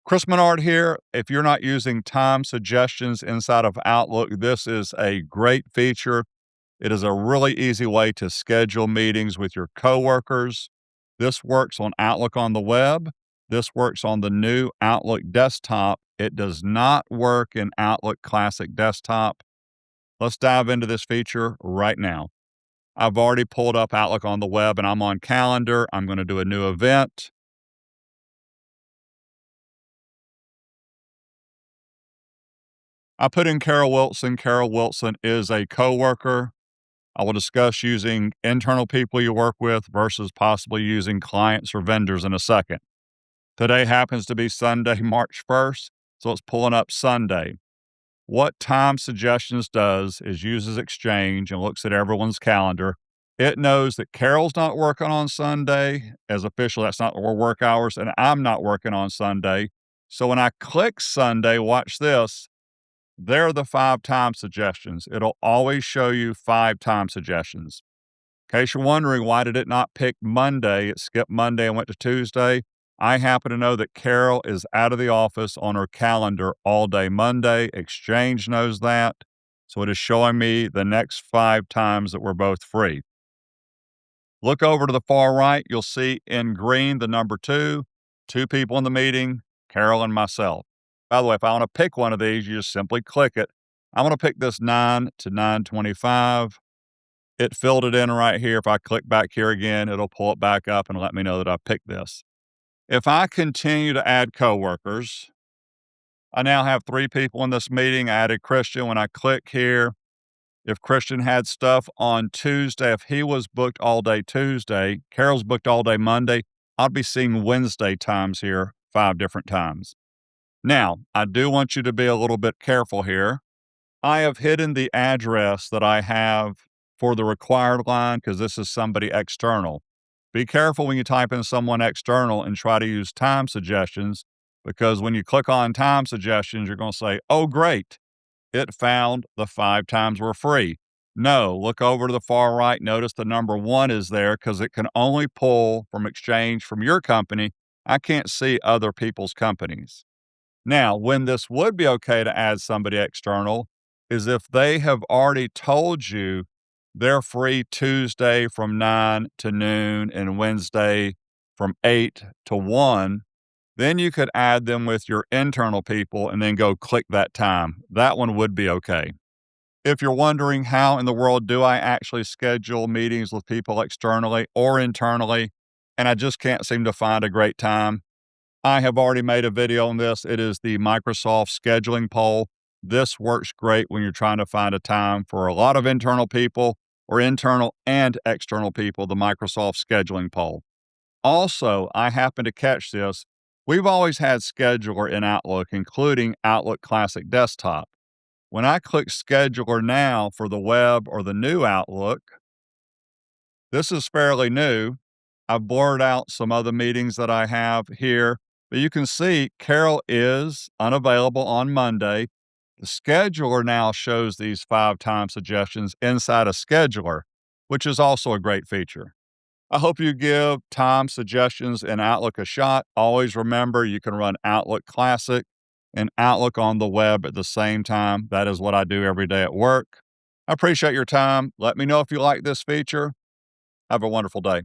Chris Menard here. If you're not using time suggestions inside of Outlook, this is a great feature. It is a really easy way to schedule meetings with your coworkers. This works on Outlook on the web. This works on the new Outlook desktop. It does not work in Outlook Classic Desktop. Let's dive into this feature right now. I've already pulled up Outlook on the web and I'm on Calendar. I'm going to do a new event. I put in Carol Wilson. Carol Wilson is a coworker. I will discuss using internal people you work with versus possibly using clients or vendors in a second. Today happens to be Sunday, March 1st, so it's pulling up Sunday. What Time Suggestions does is uses Exchange and looks at everyone's calendar. It knows that Carol's not working on Sunday. As official, that's not her work hours, and I'm not working on Sunday. So when I click Sunday, watch this. There are the 5 time suggestions. It'll always show you 5 time suggestions. In case you're wondering why did it not pick Monday, it skipped Monday and went to Tuesday. I happen to know that Carol is out of the office on her calendar all day Monday. Exchange knows that. So it is showing me the next 5 times that we're both free. Look over to the far right. You'll see in green the number 2 people in the meeting, Carol and myself. By the way, if I want to pick one of these, you just simply click it. I'm going to pick this 9 to 9:25. It filled it in right here. If I click back here again, it'll pull it back up and let me know that I picked this. If I continue to add coworkers, I now have 3 people in this meeting. I added Christian. When I click here, if Christian had stuff on Tuesday, if he was booked all day Tuesday, Carol's booked all day Monday, I'll be seeing Wednesday times here 5 different times. Now, I do want you to be a little bit careful here. I have hidden the address that I have for the required line because this is somebody external. Be careful when you type in someone external and try to use time suggestions, because when you click on time suggestions, you're going to say, oh, great, it found the 5 times we're free. No, look over to the far right. Notice the number 1 is there because it can only pull from Exchange from your company. I can't see other people's companies. Now, when this would be okay to add somebody external is if they have already told you they're free Tuesday from 9 to noon and Wednesday from 8 to 1. Then you could add them with your internal people and then go click that time. That one would be okay. If you're wondering how in the world do I actually schedule meetings with people externally or internally, and I just can't seem to find a great time, I have already made a video on this. It is the Microsoft scheduling poll. This works great when you're trying to find a time for a lot of internal people or internal and external people, the Microsoft scheduling poll. Also, I happen to catch this. We've always had Scheduler in Outlook, including Outlook Classic Desktop. When I click Scheduler now for the web or the new Outlook, this is fairly new. I've blurred out some other meetings that I have here. But you can see Carol is unavailable on Monday. The scheduler now shows these 5 time suggestions inside a scheduler, which is also a great feature. I hope you give time suggestions in Outlook a shot. Always remember you can run Outlook Classic and Outlook on the web at the same time. That is what I do every day at work. I appreciate your time. Let me know if you like this feature. Have a wonderful day.